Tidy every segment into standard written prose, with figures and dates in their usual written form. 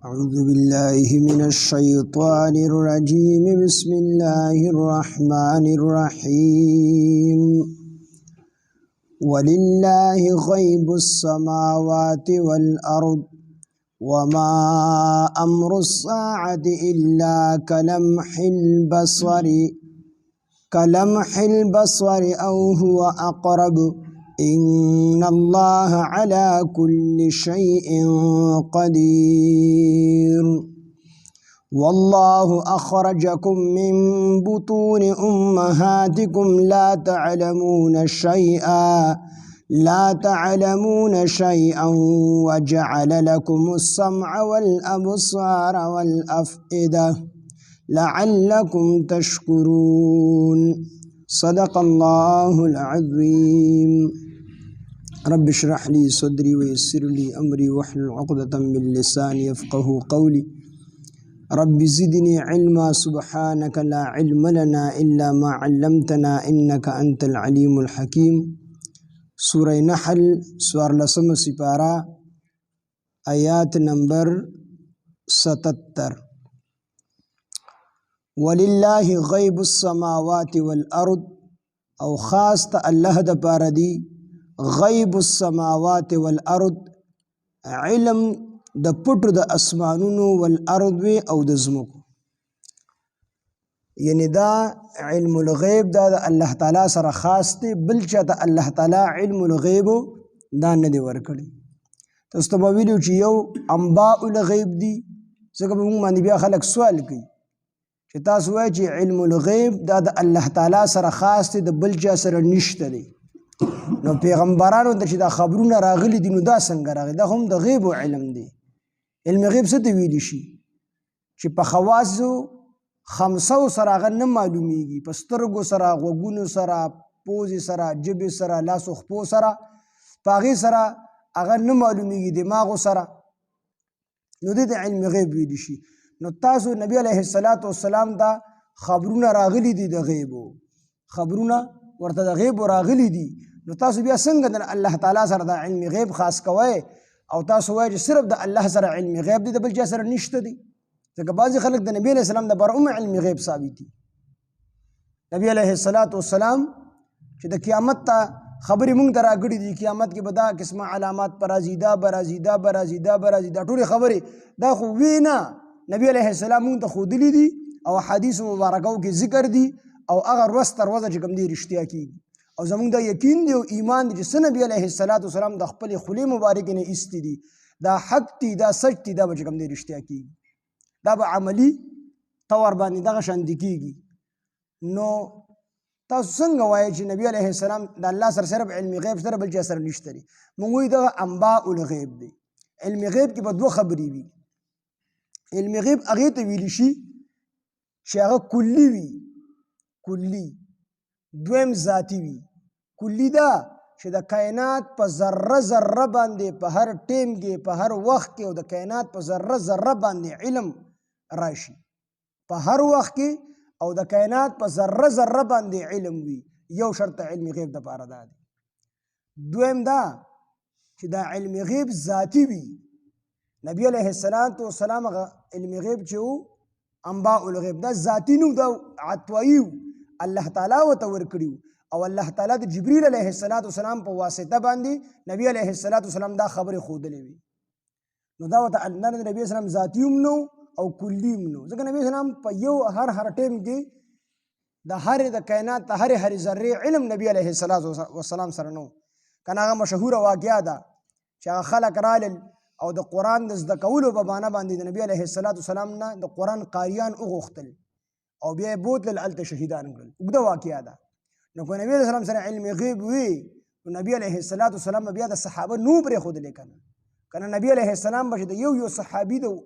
أعوذ بالله من الشيطان الرجيم بسم الله الرحمن الرحيم ولله غيب السماوات والأرض وما أمر الساعة إلا كلمح البصر أو هو أقرب إن الله على كل شيء قدير والله أخرجكم من بطون أمهاتكم لا تعلمون شيئا وجعل لكم السمع والأبصار والأفئدة لعلكم تشكرون صدق الله العظيم رب اشرح لي صدري ويسر لي أمري واحلل عقدة من لساني يفقه قولي رب زدني علما سبحانك لا علم لنا إلا ما علمتنا إنك أنت العليم الحكيم سورة نحل سور لسم سپارہ آیات نمبر 77 ولله غیب السماوات والارض او خاص تا الله د پاره دی غیب السماوات والارض علم د پټو د اسمانونو والارض او د زمکو یعنی دا علم الغیب دا الله تعالی سره خاص دی بل چاته الله تعالی علم الغیب دا نه دی ورکړي تاسو ته ویلو چې یو انباء الغیب دی ځکه موږ باندې بیا خلک سوال کوي چې تاسو وایي چې علم الغیب دا د الله تعالی سره خاص دی د بل چا سره نشته دی نو پیغمبرانو ته چې دا خبرونه راغلي دي نو دا څنګه راغلي دا هم د غیب علم دی علم غیب څه ته ویلی شي چې په خواصو خمسو سره هغه نه معلومیږي په سترګو سره غوږونو سره پوزې سره جبې سره لاسو خپو سره په هغې سره هغه نه معلومیږي دماغو سره نو دې ته علم غیب ویلی شي نو تاسو نبی علیه السلام دا خبرونه راغلی دي د غیبو خبرونه ورته د غیبو راغلی دي نو تاسو بیا څنګه د الله تعالی سره د علم غیب خاص کوئ او تاسو وایئ چې صرف د الله سره علم غیب دی د بل چا سره نشته دی ځکه بعضې خلک د نبی علیه السلام دپاره هم علم غیب ثابت دي نبی علیه السلام چې د قیامت ته خبرې مونږ ته راکړي دي قیامت کې به دا قسمه علامات به راځي دا به راځي دا به راځي دا به راځي دا ټولې خبرې دا خو وی نه نبی علیه السلام مونږ ته ښودلي دي او حدیث مبارکو کې ذکر دي او هغه ورځ تر ورځه چې کوم دی رښتیا کېږي او زمونږ دا یقین دی او ایمان دی چې څه نبی علیه السلام د خپلې خولې مبارکې نه ایستي دي دا حق دي دا سچ دي دا به چې کوم دی رښتیا کېږي دا به عملي طور باندې دغه شانتې کېږي نو تاسو څنګه وایئ چې نبی علیه السلام د الله سره صرف علم غیب سره بل چا سره نشته دی مونږ وایو دغه انباء الغیب دی علم غیب کې به دوه خبرې وي علم غیب هغې ته ویلی شي چې هغه کلي وي کلي دویم ذاتي وي کلي دا چې د کائنات په ذره ذره باندې په هر ټیم کې په هر وخت کې او د کائنات په ذره ذره باندې علم راشي په هر وخت کې او د کائنات په ذره ذره باندې علم وي یو شرط علم غیب دپاره دا دی دویم دا چې دا علم غیب ذاتي وي نبی علیه السلام هغه علم غیب چې و انباء الغیب دا ذاتي نو دا عطوایي الله تعالی ورته ورکړي او الله تعالی د جبریل علیه السلام په واسطه باندې نبی علیه السلام دا خبرې ښودلې وي نو دا ورته الله د نبی اسلام ذاتي هم نو او کلي هم نو ځکه نبی اسلام په یو هر ټیم کې د هرې د کائنات د هرې ذرې علم نبی علیه السلام سره نو کنه هغه مشهوره واقعه ده چې هغه خلک رالل او د قرآن د زده کولو په بانه باندې د نبی علیه السلام نه د قرآن قاریان وغوښتل او بیا یې بوتلل هلته شهیدان کړل اوږده واقعه ده نو که نبی علیه السلام سره علم غیب وي نو نبی علیه السلام بیا د صحابه نو پرېښودلی که نه نبی علیه السلام به چې د یو صحابي د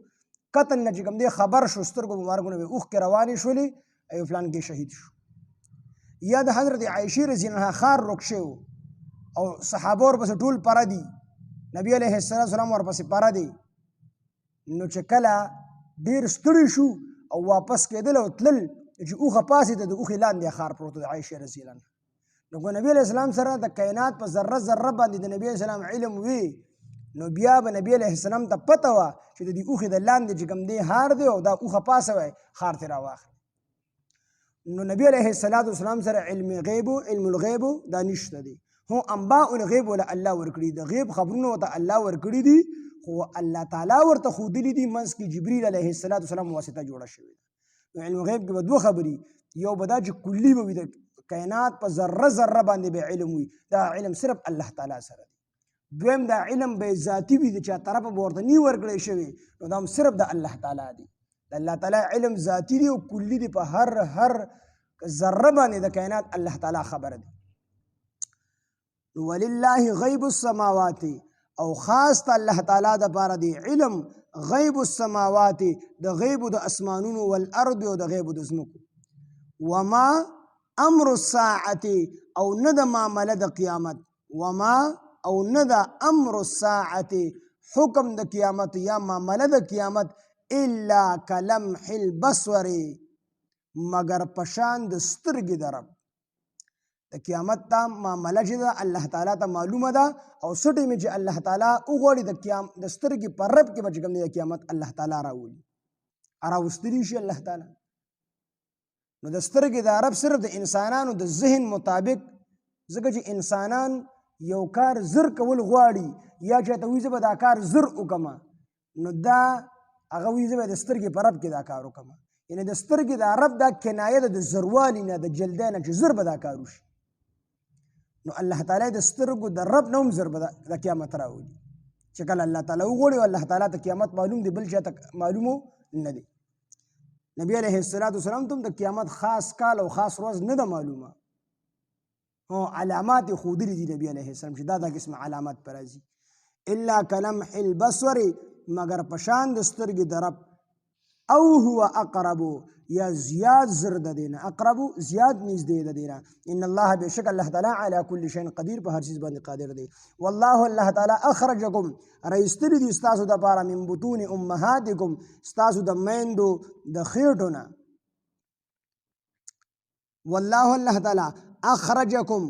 قتل نه چې کوم دی خبر شو سترګو مبارکو نه به اوښکې روانې شولې ایو فلان کې شهید شو یا د حضرت عایشې رضی الله عنها ښار روک شوی او صحابه ورپسې ټول پره دي نبی علیه السلام ورپسې پره دی نو چې کله ډېر ستړي شو او واپس کېدل او تلل چې اوښه پاسېده د اوښې لاندې ښار پروت د عایشې رضی الله عنها نو که نبی علیه السلام سره د کائنات په ذره ذره باندې د نبی علیه السلام علم وي نو بیا به نبی علیه السلام ته پته وه چې د دې اوښې د لاندې چې کوم دی هار دی او دا اوښه پاسه وی هار ترې راواخلي. نو نبی علیه السلام سره علم الغیب دا نشته دی. هو انباء الغیب ولا الله ورکړي، د غیب خبرونه ورته الله ورکړي دي، خو الله تعالی ورته ښودلي دي منځ کې جبریل علیه السلام واسطه جوړه شوې ده. نو علم الغیب کې به دوه خبرې، یو به دا چې کلي به وي د کائنات په ذره ذره باندې به علم وي، دا علم صرف الله تعالی سره دی. دویم دا علم به ذاتي وي، د چا طرفه به ورته نی ورکړی شوی، نو دا هم صرف د الله تعالی دی. د الله تعالی علم ذاتي دی او کلي دی، په هر ذره باندې د کائنات الله تعالی خبره دی. ولله غیب السماوات، او خاص ته الله تعالی د پاره دی علم غیب السماوات، د غیب د اسمانونو، والارض او د غیب د ځمکو. وما امر الساعه، او نه د معامله د قیامت، وما او نه د امر الساعه حکم د قیامت یا معامله د قیامت، الا کلمح البصر مگر پشان د سترګې د رب. د قیامت ته معامله چې ده الله تعالی ته معلومه ده، او څه ټیمې چې الله تعالی وغواړي د سترګې په رب کې به چې کوم دی د قیامت الله تعالی راولي، راوستلی شي الله تعالی. نو د سترګې د رب صرف د انسانانو د ذهن مطابق، ځکه چې انسانان یو کار زر کول غواړي، یا چاته وایي زه به دا کار زر وکړمه، نو دا هغه وایي زه به د سترګې په رب کې دا کار وکړمه. یعنې د سترګې د رب دا کنایه ده د زروالي نه، د جلدی نه، چې زر به دا کار وشي. نو الله تعالی د سترګو د رب نه هم زر به د قیامت راولي، چې کله الله تعالی وغواړي او الله تعالی ته قیامت معلوم دی، بل چاته معلومو نه دی. نبی علیه السلام ته د قیامت خاص کال او خاص ورځ نه ده معلومه، علامات یې ښودلي دي نبی علیه السلام چې دا قسم علامات به راځي. الا کلمح البصر مگر پشان د سترګې د رب، او هو اقرب یا زیاد زر د دینه، اقرب زیاد نږدې د دینه. ان الله بشک الله تعالی علی کل شیء قدیر، په هر چیز باندې قادر دی. والله الله تعالی اخرجکم رایستلی دي ستاسو د پاره من بطون امهاتکم ستاسو د میندو د خېټو نه. والله الله تعالی اخرجکم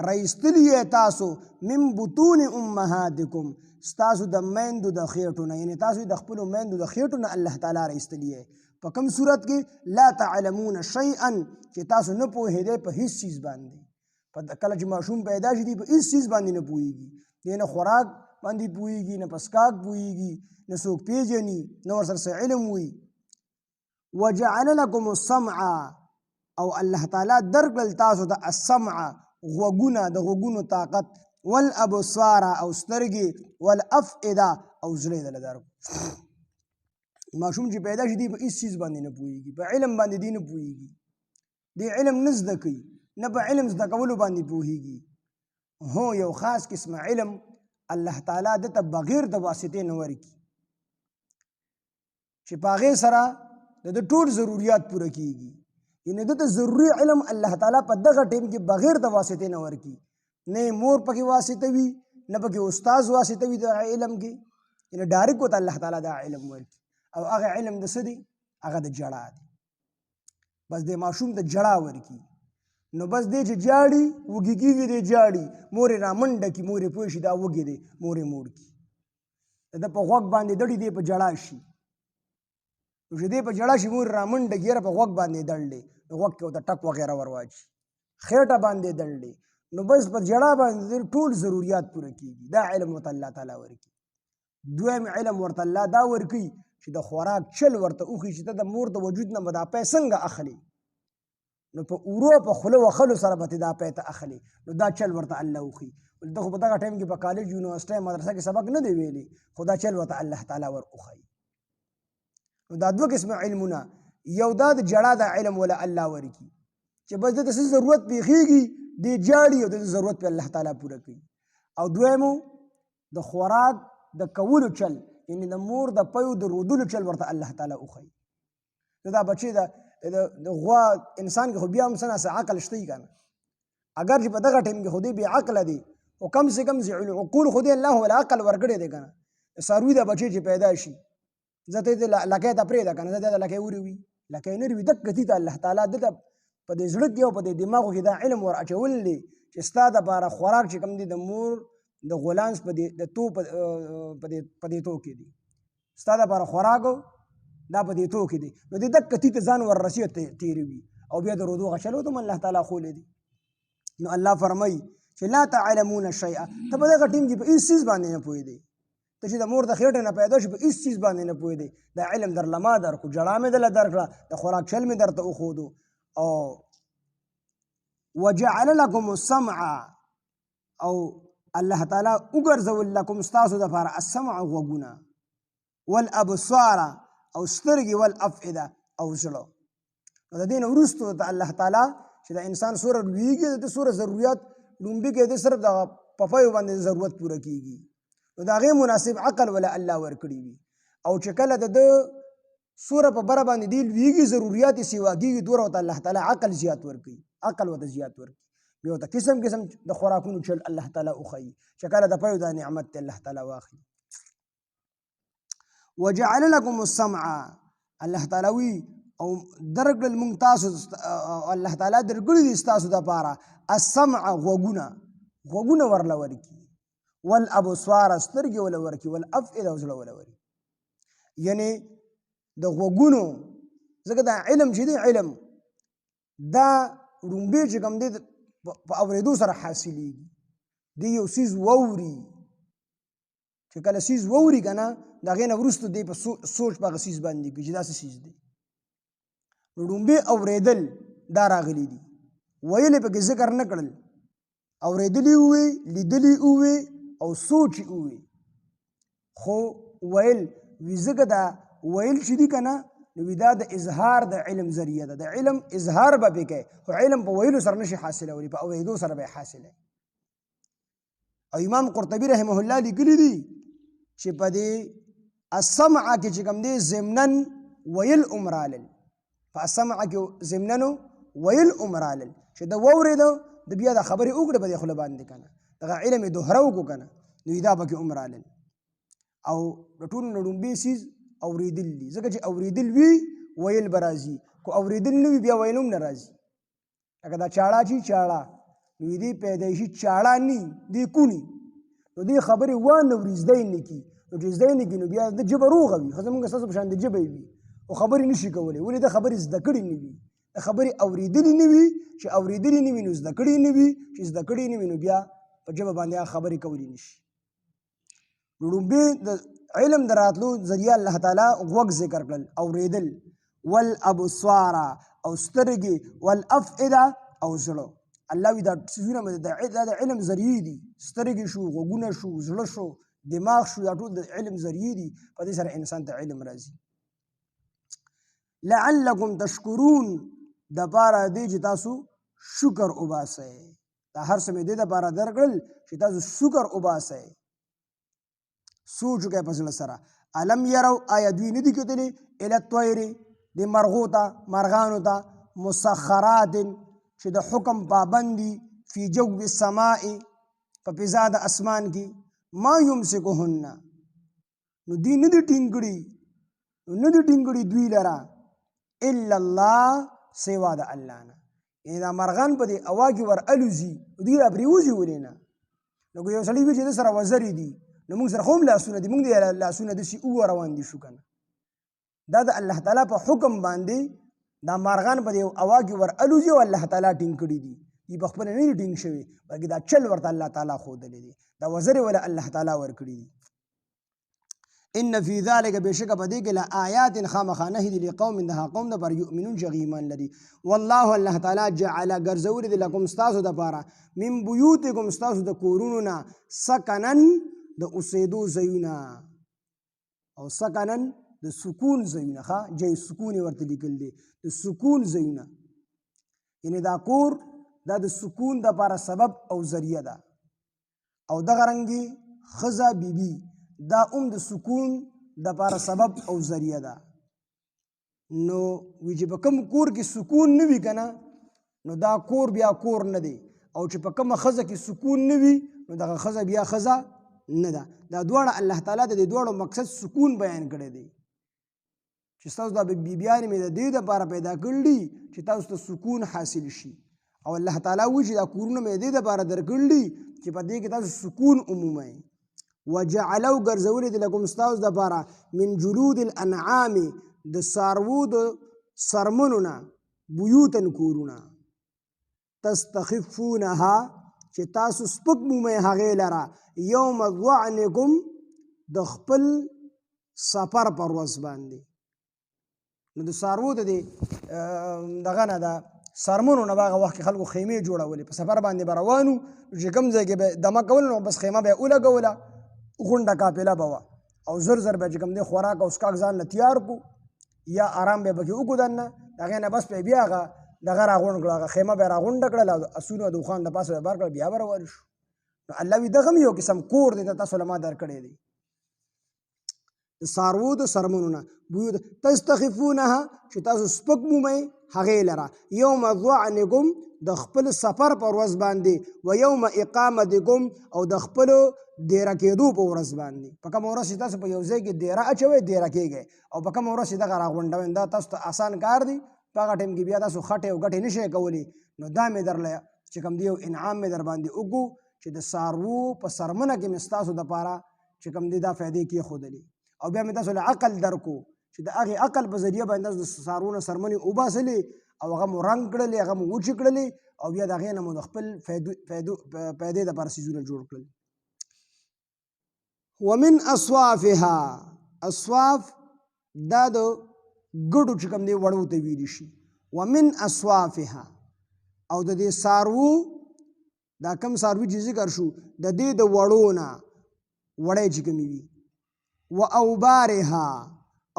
رایستلی تاسو من بطون امهاتکم ستاسو د میندو د خېټو نه، یعنی تاسو د خپلو میندو د خېټو نه الله تعالی رایستلی. په کوم صورت کې؟ لا تعلمون شیئا چې تاسو نه پوهېدئ په هیڅ چیز باندې. کله چې ماشوم پیدا شي دی په هیڅ چیز باندې نه پوهېږي، دی نه خوراک باندې پوهېږي، نه په څښاک پوهېږي، نه څوک پېژني، نه ورسره څه علم وي. وجعل لکم السمع، او الله تعالی درکړل تاسو ته السمع غوږونه، د غوږونو طاقت، والابصار او سترګې، والافئده او زړه یې دله درکړو. ماشوم چې پیدا شي دی په هیڅ چیز باندې نه پوهېږي، په علم باندې دی نه پوهېږي، دی علم نه زده کوي، نه په علم زده کولو باندې پوهېږي. هو یو خاص قسم علم الله تعالی دته بغیر د واسطې نه ورکړي، چې په هغې سره د ټول ضروریات پوره کېږي. یعنې دته ضروري علم الله تعالی په دغه ټیم کې بغیر د واسطې نه ورکړي، نه مور پکې واسطه وي، نه پکې استاد واسطه وي د علم کې، یعنې ډایرکټ ورته الله تعالی دا علم ورکړي. او هغه علم د څه دی؟ هغه د جړا دی. بس د ماشوم د جړا ورکړي، نو بس دی چې جاړي وږي کېږي، دی جاړي، مور یې رامنډه کړي، مور یې پوه شي دا وږی دی، مور یې موړ کړي. د په غوږ باندې دړي دی په جړا شي، نو چې دی په جړا شي مور یې رامنډه کړي، یاره په غوږ باندې دړ دی، غوږ کې ورته ټک وغیره ور واچي، خېټه باندې دړ دی، نو بس په جړا باندې ټول ضروریات پوره کېږي. دا علم ورته الله تعالی ورکړي. دویم علم ورته الله دا ورکړي چې د خوراک چل ورته وښي، چې ته د مور د وجود نه به دا پی څنګه اخلي، نو په اورو په خوله وخلو سره به دا پی ته اخلي، نو دا چل ورته الله وښي. ته خو په دغه ټایم کې په کالج، یونیورسټۍ، مدرسه کې سبق نه دی ویلي، خو دا چل ورته الله تعالی ور وښایي. نو دا دوه قسمه علمونه، یو دا د جړا دا علم ولا الله ورکړي چې بس د څه ضرورت پیښیږي دی جاړي او د ضرورت په الله تعالی پوره کوي. او دویمو د خوراک د کولو چل، یعنی د مور د پیو د رودلو چل ورته الله تعالی وښایي. نو دا بچی د غوا انسان کې خو بیا هم څه نه څه عقل شته که نه، اگر چې په دغه ټایم کې خو دی بې عقله دی، خو کم سے کم عقول خو دی الله ول عقل ورکړی دی که نه. څاروي دا بچی چې پیدا شي، زه ته لکۍ ته پرېږده که نه، زه د لکۍ ورې وي، لکۍ نه وي، دقه دي ته الله تعالی دته په دې زړه کې او په دې دماغو کې دا علم ور اچولی دی چې ستا دپاره خوراک چې کوم دی د مور د غولانس د تو په دې تو کې دي، ستا دپاره خوراک دا په دې تو کې دي. نو دې دک کتي ته ځان وررسي تېروي او بیا د رودو غچلو ته هم الله تعالی خولی دي. نو الله فرمایي چې لا تعلمون شیئا، ته په دغه ټیم کې په هېڅ څیز باندې نه پوهېدې. ته چې د مور د خېټې نه پیدا شي په هېڅ څیز باندې نه پوهېدې. دا علم درله ما درکړو، جړا مې دله درکړه، د خوراک چل مې درته وښودو. او وجعل لکم السمع، او الله تعالی وګرځول لکم ستاسو دپاره السمع غوږونه، والابصار او سترګې، والافئده او زړه. نو د دې نه وروستو ته الله تعالی چې د انسان سوره لویږي د سوره ضرورت لومبي کې د صرف دغه پفیو باندې ضرورت پوره کیږي، نو د هغې مناسب عقل ولا الله ورکړي وي. او چې کله د سوره په بره باندې دی لویږي ضروریات یې سیوا کېږي، دوره ورته الله تعالی عقل زیات ورکوي، عقل ورته زیات ورکوي. بیا ورته قسم قسم د خوراکونو چل الله تعالی وښیي چې کله د پیو دا نعمت ته الله تعالی واخلي. وجعل لکم السمع، الله تعالی وی او درکړل مونږ تاسو، الله تعالی درکړي دي ستاسو دپاره السمع غوږونه ورله ورکي، والابصار سترګې وله ورکي، والافئده او زړه وله ورکي. یعنې د غوږونو ځکه دا علم چې دی علم دا ړومبې چې کوم دی په اورېدو سره حاصلېږي. دی یو څیز واوري، چې کله څیز واوري که نه د هغې نه وروسته دی په سوچ په هغه څیز باندې کوي چې دا څه څیز دی. نو ړومبې اورېدل دا راغلي دي، ویل یې پکې ذکر نه کړل. اورېدلي ووې، لیدلي ووې او سوچ یې ووې. خو ویل وي ځکه دا ویل چې دي که نه نو وي دا د اظهار د علم ذریعه ده، د علم اظهار به پې کوي، خو علم په ویلو سره نشي حاصلولی، په اورېدو سره به یې حاصلوي. او امام قرطبي رحمه الله لیکلي دي چې په دې السمع کې چې کوم دی ضمنن ویل هم رالل، په السمع کې ضمنن ویل هم رالل چې د واورېده د بیا دا خبرې وکړه په دې خوله باندې که نه دغه علم یې دوهره وکړو که نه نو دا پکې هم رالل. او د ټولو نه ړومبې څیز اورېدل دي، ځکه چې اورېدل وي ویل به راځي، خو اورېدل نه وي بیا ویل هم نه راځي. لکه دا چاړه چې چاړه نو دې پیدایشي چاړه نه دې کوني، نو دې خبرې وانه وري زده یې نه کي، نو چې زده یې نه کي نو بیا د ژبه روغه وي، ښه زمونږ ستاسو په شان د ژبه وي خو خبرې نشي کولی. ولې د خبرې زده کړې نه وي، د خبرې اورېدلې نه وي، چې اورېدلې نه وي نو زده کړې نه وي، چې زده کړې نه وي نو بیا په ژبه باندې هغه خبرې کولی نشي. نو ړومبې د علم د راتلو ذریعه الله تعالی غوږ ذکر کړل، اورېدل، والابصار او سترګې، والافئده او زړه. الله وی دا څیزونه دا د علم ذریعې دي، سترګې شو، غوږونه شو، زړه شو، دماغ شو، دا ټول د علم ذریعې دي، په دې سره انسان ته علم راځي. لعلکم تشکرون دپاره دی چې تاسو شکر وباسئ. دا هر څه مې دې دپاره درکړل چې تاسو شکر وباسئ. سوچ وکړئ په زړه سره. الم یرو، آیا دوی نه دي کتلي الی الطیر، د مرغو ته، مرغانو ته، مسخرات چې د حکم پابند دي، فی جو السماء په فضا د اسمان کې، ما یمسکهن نو دوی نه دي ټینګ کړي، نه دي ټینګ کړي دوی لره الا الله سوا د الله نه. یعنې دا مرغان په دې هوا کې ور الوزي دوی را پرېوځي ولې نه. نو که یو سړي وي چې د سره وزرې دي نو موږ سره خو هم لاسونه دي، موږ د لاسونه داسې روان دي شو که نه. دا د الله تعالی په حکم باندې دا مارغان په دې هوا کې ور الوزي او الله تعالی ټینګ کړي دي. دي په خپله نه دي ټینګ شوي بلکې دا چل ورته الله تعالی ښودلی دی، دا وزرې وله الله تعالی ورکړي دي. ان فی ذلک بېشکه په دې کې لآیات خامخا نهې دي لقوم د هغه قوم دپاره یؤمنون چې هغې ایمان لري. والله الله تعالی جعله ګرځولي دي لکم ستاسو دپاره من بیوتکم ستاسو د کورونو نه سکنن د اوسېدو ځایونه، او سکنن د سکون ځایونه، ښه جای سکون یې ورته لیکل دی، د سکون ځایونه. یعنې دا کور دا د سکون دپاره سبب او ذریعه ده. او دغه رنګې ښځه بیبي دا هم د سکون دپاره سبب او ذریعه ده. نو وی چې په کوم کور کې سکون نه وي که نه نو دا کور بیا کور نه دی، او چې په کومه ښځه کې سکون نه وي نو دغه ښځه بیا ښځه نه ده. دا دواړه الله تعالی د دې دواړو مقصد سکون بیان کړی دی چې ستاسو دا بیبیانې مې د دې دپاره پیدا کړي دي چې تاسو ته سکون حاصل شي، او الله تعالی وایي چې دا کورونه مې دې دپاره درکړي دي چې په دې کې تاسو سکون عمومئ. وجعلو ګرځولي دي لکم ستاسو دپاره من جلود الانعام د څاروو د څرمنو نه بیوتن کورونه تستخفونها چې تاسو سپک مومئ هغې لره یوم ظعنکم د خپل سفر پر ورځ باندې. نو د څاروو د دې دغه نه ده څرمنو نه به هغه وخت کې خلکو خیمې جوړولې په سفر باندې به روانو چې کوم ځای کې به دمه کول نو بس خیمه به یې ولګوله غونډه قافله به وه او زر زر به چې کوم دی خوراک او څښاک ځان له تیار کړو یا آرام به پکې وکړو دننه د هغې نه بس به یې بیا هغه دغه راغونډ کړه هغه خیمه به یې راغونډه کړله او اسونو او د اوښانو د پاسه به یې بار کړل بیا به روان شو. نو الله وي دغه هم یو قسم کور دی ته تاسو له ما درکړی دی د څاروو د څرمنو نه بیوت تستخفونها چې تاسو سپک مومئ هغې لره یوم ظعنکم د خپل سفر په ورځ باندې و یوم اقامتکم او د خپلو دیره کېدو په ورځ باندې. په کومه ورځ چې تاسو په یو ځای کې دیره اچوئ دیره کېږئ او په کومه ورځ چې دغه راغونډوئ دا تاسو ته اسان کار دی. په هغه ټایم کې بیا تاسو خټې او ګټې نشئ کولی. نو دا مې درله چې کوم دی یو انعام مې در باندې وکړو چې د څاروو په څرمنه کې مې ستاسو دپاره چې کوم دی دا فایدې کېښودلې او بیا مې تاسو له عقل درکو چې د هغې عقل په ذریعه باندې تاسو د څاروو نه څرمنې وباسلې او هغه مو رنګ کړلې هغه مو وچې کړلې او بیا د هغې نه مو د خپل فایدې دپاره څیزونه جوړ کړل. ومن اصوافها اصواف دا د ګډو چې کوم دی وړو ته ویلی شي. ومن اصوافها او د دې څاروو دا کم څاروي چې ذکر شو د دې د وړو نه وړی چې کومې وي و اوبارها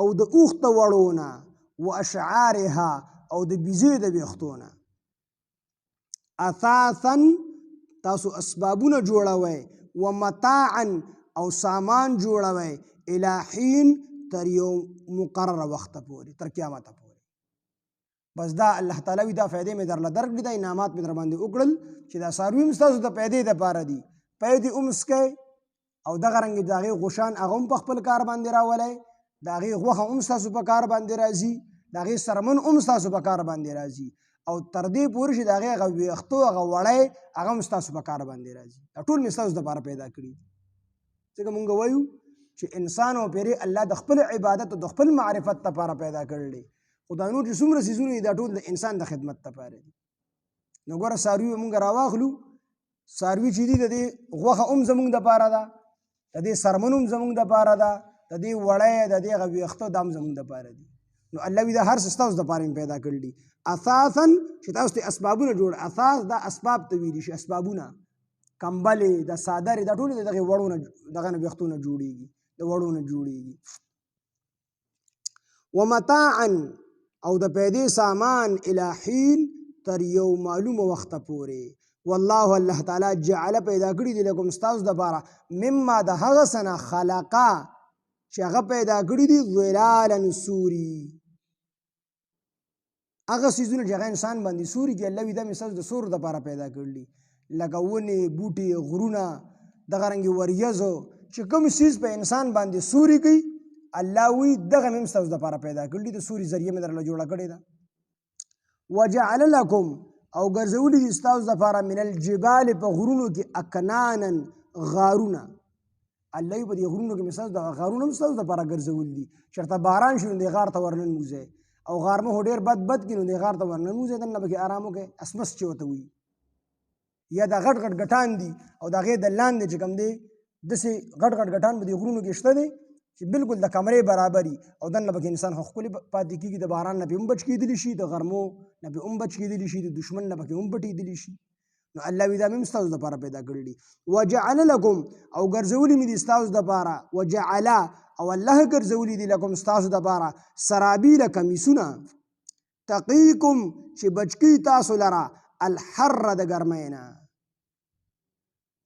او د اوښ د وړو نه و اشعارها او د بیزې د ویښتو نه اثاثا تاسو اسبابونه جوړوئ و متاعا او سامان جوړوئ الی حین تر یو مقرره وخته پورې تر قیامته پورې. بس دا الله تعالی وي دا فایدې مې درله درکړي دا انعامات مې در باندې وکړل چې دا څاروي هم ستاسو د پیدې دپاره دي پی دې ومسکئ او دغه رنګې د هغې غوشان هغه هم په خپل کار باندې راولئ د هغې غوښه هم ستاسو په کار باندې راځي د هغې څرمن هم ستاسو په کار باندې راځي او تر دې پورې چې د هغې هغه ویښتو هغه وړی هغه هم ستاسو په کار باندې راځي. دا ټول مې ستاسو دپاره پیدا کړي ځکه مونږ وایو چې انسان او پیرې الله د خپل عبادت او د خپل معرفت لپاره پیدا کړل دي خو دا نور چې څومره څیزونه دي دا ټول د انسان د خدمت لپاره دي. نو ګوره څاروي مونږ راواخلو څاروي چې دي د دې غوښه هم زمونږ دپاره ده د دې څرمن هم زمونږ دپاره ده د دې وړی د دې هغه ویښته دا هم زمونږ دپاره دي. نو الله وي دا هر څه ستاسو دپاره مې پیدا کړل دي اساسا چې تاسو ته اسبابونه جوړ اساس دا اسباب ته ویلی شي اسبابونه کمبلې د څادرې دا ټول د دغې وړو نه دغه نه ویښتو نه جوړېږي د وړو نه جوړېږي. ومتاعا او د پیدې سامان الی حین تر یو معلومه وخته پورې. والله الله تعالی جعل پیدا کړي دي لکم ستاسو دپاره مما د هغه څه نه خلقه چې هغه پیدا کړي دي ظلالا سوري هغه څیزونه چې هغه انسان باندې سوري کې الله وي دا مې ستاسو د سورو دپاره پیدا کړي لکه ونې بوټي غرونه دغه رنګې وریځو چې کوم څیز په انسان باندې سوري کوي الله وی دغه مې ستاسو دپاره پیدا کړي د سوري ذریعه مې درله جوړه کړې ده. وجعل لکم او ګرځولي دي ستاسو دپاره من الجبال په غرونو کې اکنانا غارونه الله وي په دې غرونو کې مې ستاسو دغه غارونه هم ستاسو دپاره ګرځولي دي چېرته باران شي نو دې غار ته ورننوځئ او غارمه خو ډېر بد کړي نو دې غار ته ورننوځئ دننه پکې ارام وکړئ اسمس چې ورته وایي یا دا غټ غټ ګټان دي او د هغې د لاندې چې کوم دی داسې غټ غټ ګټان په دې غرونو کې شته دی چې بالکل د کمرې برابري او دننه پکې انسان خو ښکلې پاتې کېږي د باران نه پې هم بچ کېدلی شي د غرمو نه پې هم بچ کېدلی شي د دشمن نه پکې هم پټېدلی شي. نو الله وي دا مې هم ستاسو دپاره پیدا کړي دي. وجعل لکم او ګرځولي مې دي ستاسو دپاره وجعل او الله ګرځولي دي لکم ستاسو دپاره سرابیله کمیسونه تقیکم چې بچ کړي تاسو لره الحر د ګرمۍ نه.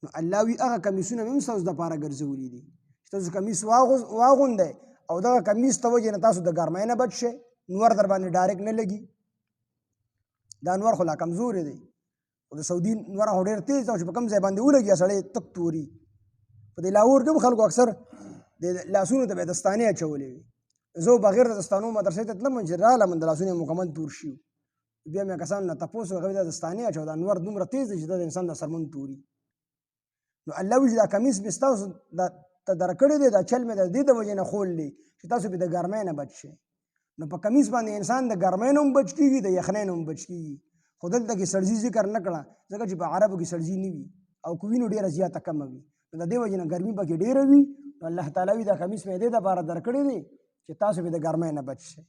نو الله وي هغه کمیسونه مې هم ستاسو دپاره ګرځولي دي چې تاسو کمیس واغوندئ او دغه کمیس ته وجې نه تاسو د ګرمۍ نه بچ شئ نور در باندې ډایرکټ نه لګي دا نور خو لا کمزورې دی خو د سعودي نور خو ډېر تیز ده چې په کوم ځای باندې ولګي سړی تک توري په دې لاهور کې هم خلکو اکثر د لاسونو ته به دستانې اچولې وي زه بغیر د دستانو مدرسې ته تلم چې رالم د لاسونه مکمل تور شي بیا مې کسانو نه تپوس وکړ دا دستانې اچو دا انور دومره تیز دی چې دا د انسان د سرمن توري نو الله وایي چې دا کمیس مې ستاسو ته درکړی دی دا چل مې د دې د وجې نه خول دی چې تاسو پرې د ګرمۍ نه بچ شئ نو په کمیس باندې انسان د ګرمۍ نه هم بچ کېږي د یخنۍ نه هم بچ کېږي خو دلته کې سړزي ذکر نه کړه ځکه چې په عربو کې سړزي نه وي او که وي نو ډېره زیاته کمه وي نو د دې وجې نه ګرمي پکې ډېره وي نو الله تعالی وایي دا کمیس مې دې دپاره درکړی دی چې تاسو پرې د ګرمۍ نه بچ شئ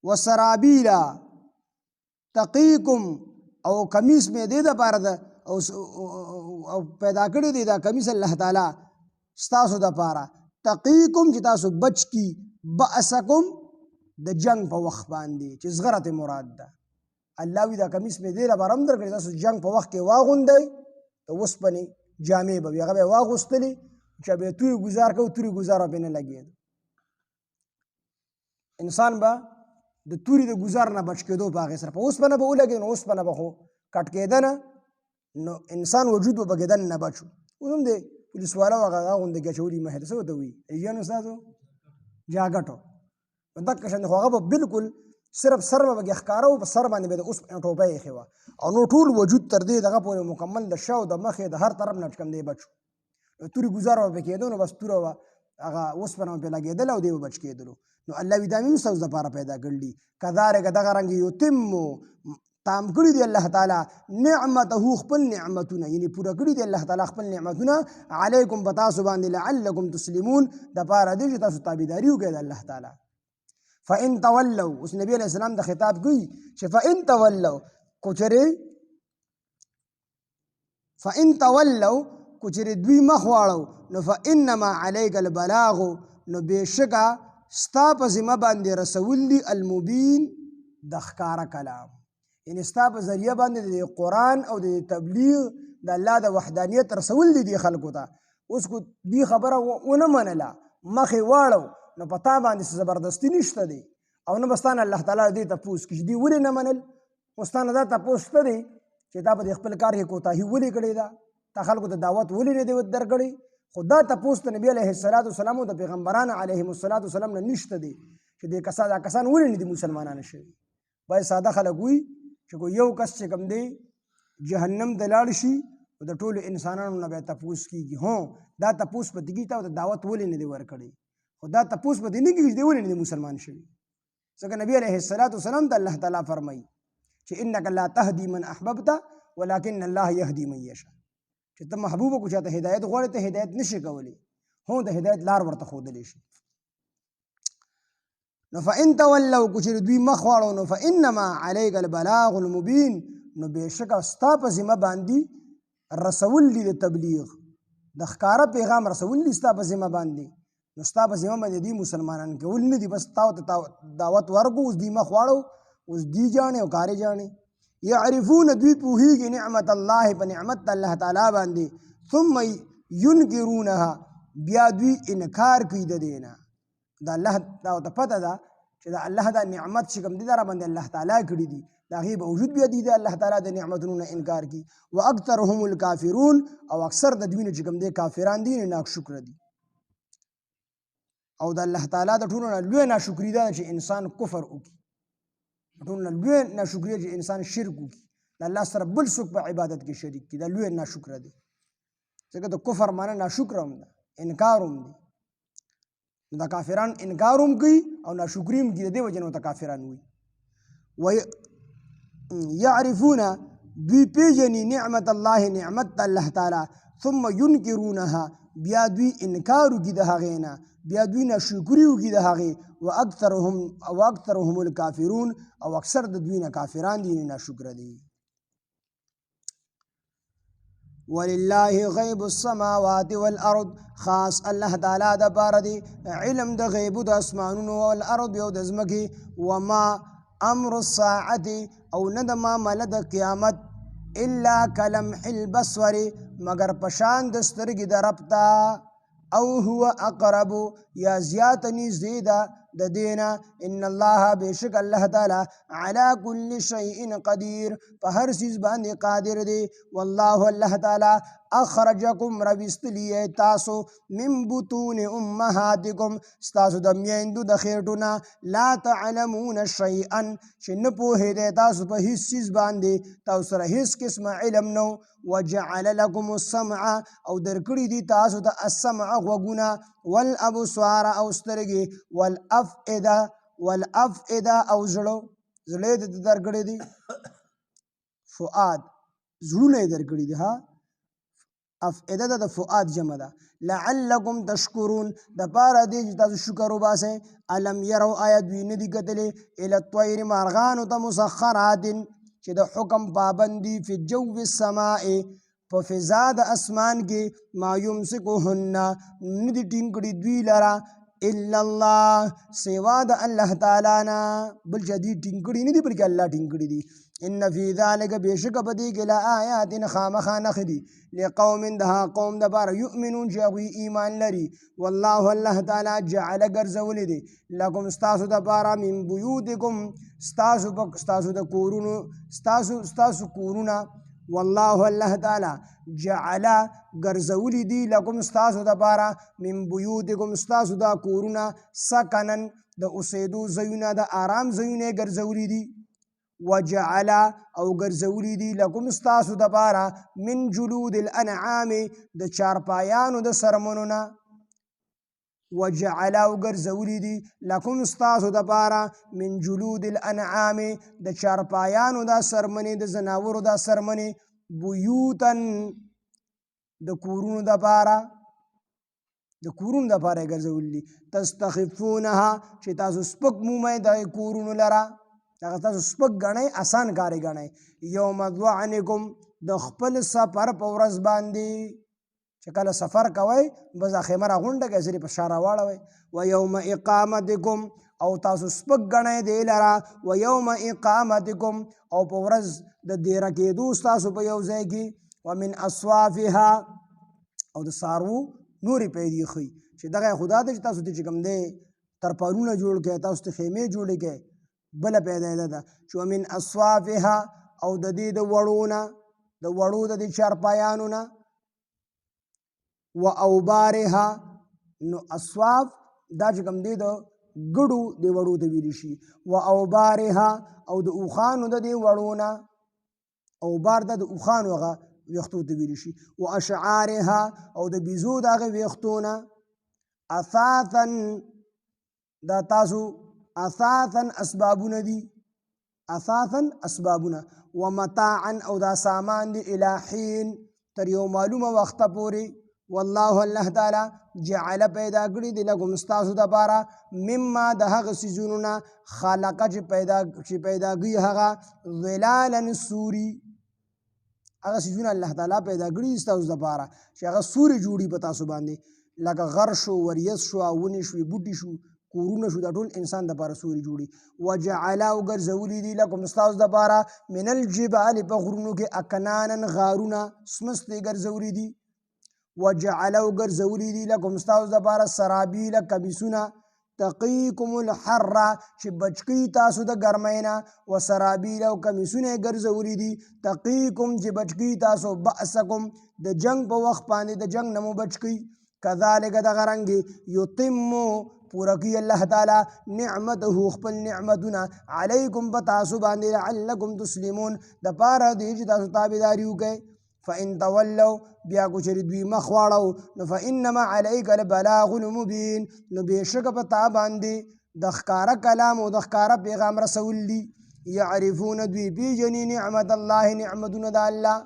وسرابیلا تقیکم او کمیس مې دې دپاره ده او پیدا کړی دی دا کمیس الله تعالی ستاسو دپاره تقیکم چې تاسو بچ کی بأسکم د جنگ په وخت باندې چې زغرت مراد ده الله وی دا کمیس مې دې لپاره هم درکړی تاسو جنگ په وخت کې واغوندئ د اوسپنې جامې به وي هغه به یې واغوستلې چې به یې تورې ګزار کوو تورې ګزار به پرې نه لګېده انسان به د تورې د ګزار نه بچ کېدو په هغې سره په اوسپنه به ولګېد نو اوسپنه به خو کټ کېده نه نو انسان وجود به بګېدن نه بچو اوس هم دی پولیس والا هغه غوندې کې اچولي مخې ته څه ورته وایي ایجان استادو جاګټو نو دقه شان خو هغه به بالکل صرف سر به پکې ښکاره و په سر باندې به د اوسپنې ټوپۍ ایښې وه او نو ټول وجود تر دې دغه پورې مکمل د شا او د مخې د هر طرف نه چې کوم دی بچو نو تورې ګزار به پرې کېدو نو بس توره به هغه اوسپنه به پرې لګېدله او دی به بچ کېدلو نو الله وي دا مې هم ستاسو دپاره پیدا کړي کذالک دغه رنګ یتمو تام کړي دی الله تعالی نعمته خپل نعمتونه یعنی پوره کړي دی الله تعالی خپل نعمتونه علیکم په تاسو باندې لعلکم تسلمون دپاره دی چې تاسو تابعداري وکړئ د الله تعالی فإن تولوا اوس نبی علیہ السلام د خطاب کوي چې فإن تولوا کچرې دوی مخ واړو نو فإنما علیک البلاغ نو بېشکه ستا په ذمه باندې رسول دي المبین د ښکاره کلام یعنی ستا په ذریعه باندې د قرآن او د تبلیغ د الله د وحدانیت رسول دي دې خلکو ته اوس کو دې خبره ونه منله مخې واړو نو په تا باندې څه زبردستي نشته دی او نه به ستانه الله تعالی دې تپوس کړي چې دې ولې نه منل اوس تانه دا تپوس شته دی چې تا په دې خپل کار کې کوتاهي ولې کړې ده تا خلکو ته دعوت ولې نه دی درکړی خو دا تپوس ته نبي علیه السلام او د پیغمبرانو علیهم السلام نه نشته دی چې دې کسان ولې نه دي مسلمانان شوي باید ساده خلک وي چې کو یو کس چې کوم دی جهنم ته لاړ شي نو د ټولو انسانانو نه به تپوس کېږي هو دا تپوس به دې کېږي تا ته دعوت ولې نه دی ورکړی خو دا تپوس به دې نه کېږي چې دی ولې نه دی مسلمان شوي ځکه نبي علیه السلام ته الله تعالی فرمایي چې انک لا تهدي من احببت ولکن الله یهدي من یشاء چې ته محبوبه کو چاته هدایت غواړې ته هدایت نشي کولی هو د هدایت لار ورته ښودلی شي نو فإن تولوا کو چې دوی مخ واړو نو فإنما علیک البلاغ المبین نو بېشکه ستا په ذمه باندې رسول دي د تبلیغ د ښکاره پیغام رسول دي ستا په ذمه باندې نو ستا په ذمه باندې دي مسلمانان کول نه دي بس تا ته دعوت ورکو اوس دوی مخ واړو اوس دی جاڼې او کارې جاڼې یعرفون دوی پوهیږي نعمت الله په نعمت الله تعالی باندې ثم ينکرونها بیا دوی انکار کوي د دې نه د الله دا ورته پته ده چې د الله دا نعمت چې کوم دی دا را باندې الله تعالی کړي دي د هغې باوجود بیا دوی د الله تعالی د نعمتونو نه انکار کوي واکثرهم الکافرون او اکثر د دوی نه چې کوم دی کافران دي ناکشکره دي او د الله تعالی د ټولو نه لوی ناشکري ده چې انسان کفر وکړي ټول نه لوی ناشکري چې انسان شرک وکړي د الله سره بل څوک په عبادت کې شریک کړي دا لوی ناشکره دی ځکه د کفر معنی ناشکره هم ده انکار هم دی دا کافران انکار هم کوي او ناشکري هم کوي د دې وجې نه ورته کافران وایي یعرفون دوی پیژني نعمت الله نعمت د الله تعالی ثم ينکرونها بیا دوی انکار وکړي د هغې نه بیا دوی ناشکري وکړي د هغې واکثرهم الکافرون او اکثر د دوی نه کافران دي ناشکره دي ولله غیب السماوات والارض خاص الله تعالی د پاره دی علم د غیب د اسمانونو او الارض او د ځمکې وما امر الساعه او نه د معامله د قیامت الا کلمح البصر مگر پشان د سترګې د رب ته او هو اقرب یا زیات نږدې ده د دینا ان الله بشک الله تعالی علی کل شیء قدیر په هر چیز باندې قادر دی والله الله تعالی اخرجکم ربستلی تاسو من بطون امهاتکم ستاسو د میندو د خېټونه لا تعلمون شیئا چې نه پوهېدی تاسو په هیڅ چیز باندې تاسو سره هیڅ قسمه علم نو وجعل لكم السمع او درکړي دي تاسو ته السمع غوږونه والابصار او سترګې والافئده او زړه د درکړي دي فؤاد زړونه درکړي دي ها افئده د فؤاد جمع ده لعلکم تشکرون د پاره دی چې تاسو شکر وباسئ الم يروا آیا دوی نه دي کتلې الی الطیر مارغانو ته مسخرات چې د حکم پابندي فی جو السماء په فضا د اسمان کې ما یمسکهن نه دي ټینګ کړي دوی لره الا الله سوا د الله تعالی نه بل جدي ټینګ کړي نه دي بلکې الله ټینګ کړي دي ان فی ذلک بشک بدی کې لآیات خامخا نخدي لقوم دها قوم د بار یؤمنون چې هغوی ایمان لري والله الله تعالی جعل ګرځولی دی لکم ستاسو د پاره من بیوتکم ستاسو د کورونو ستاسو کورونه والله الله تعالی جعل ګرځولی دی لکم ستاسو د پاره من بیوتکم ستاسو د کورونه سکنن د اوسېدو ځایونه د آرام ځایونه ګرځولی دي وجعل او ګرځولی دي لکم ستاسو د پاره من جلود الانعام د چارپایانو د سرمنو نه وجعل او ګرځولی دي لکم ستاسو د پاره من جلود الانعام د چارپایانو د سرمنې د زناورو د سرمنې بیوتن د کورونو د پاره ګرځولی تستخفونها چې تاسو سپک مومئ د کورونو لره هغه تاسو سپک ګڼئ اسان کارې ګڼئ یوم ظعنکم د خپل سفر په ورځ باندې چې کله سفر کوئ بس دا خیمه راغونډه کړئ صرف په شا راواړوئ و یوم اقامتکم او تاسو سپک ګڼئ دی لره و یوم اقامتکم او په ورځ د دیره کېدو ستاسو په یو ځای کې ومن اصوافها او د څاروو نورې پیدې ښیي چې دغه خدا ته چې تاسو ته چې کوم دی ترپالونه جوړ کړئ تاسو ته خیمې جوړې کړئ بله پیدا ده چې ومن اصوافها او د دې د وړو د دې چارپایانو نه و اوبارها نو اصواف دا چې کوم دی د ګډو د وړو ته ویلی شي و اوبارها او د اوښانو د دې وړو نه اوبار د اوښانو هغه ویښتو ته ویلی شي و اشعارها او د بیزو د هغې ویښتو نه اثاثا دا تاسو اثاثا اسبابونه دي ومتاعا او دا سامان دی الی حین تر یو معلومه وخته پورې والله الله تعالی جعل پیدا کړي دي لکم ستاسو دپاره مما د هغه څیزونو نه خلقه چې پیدا کړي هغه ظلالا سوري هغه څیزونه الله تعالی پیدا کړي دي ستاسو دپاره چې هغه سوري جوړي په تاسو باندې لکه غر شو وریځ شو ونې شوې بوټي شو کورونه شو دا ټول انسان دپاره سوري جوړي وجعل او ګرځولي دي لکم ستاسو دپاره من الجبال په غرونو کې اکنانا غارونه سمستې ګرځولي دي وجعل او ګرځولي دي لکم ستاسو دپاره سرابیل کمیسونه تقیکم الحر چې بچکی تاسو د ګرمۍ نه وسرابیل او کمیسونه یې ګرځولي دي تقیکم چې بچکی تاسو بأسکم د جنگ په وخت باندې د جنگ نه مو بچکی کذالک دغه رنګې یتمو پوره کوي الله تعالی نعمته خپل نعمتونه علیکم په تاسو باندې لعلکم تسلمون د پاره دی چې تاسو تابعداري وکئ فإن تولوا بیا کو چری دوی مخ واړو نو فإنما عليك البلاغ المبين نو بشک په تا باندې د ښکارا کلام او د ښکارا پیغام رسول دي يعرفون دوی پیژني نعمت الله نعمتونه د الله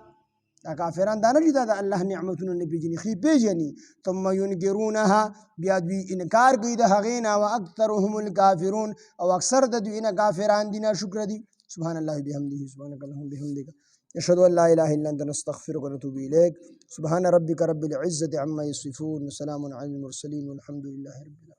دا کافران دا نه چې دا د الله نعمتونه نه پیژني خو پیژني ثم ينکرونها بیا دوی انکار کوي د هغې نه واکثرهم الکافرون او اکثر د دوی نه کافران دي ناشکره دي سبحان الله بحمده سبحانك اللهم بحمدك نشهد ان لا اله الا انت نستغفرك ونتوب اليك سبحان ربك رب العزه عما يصفون وسلام على المرسلين والحمد لله رب العالمين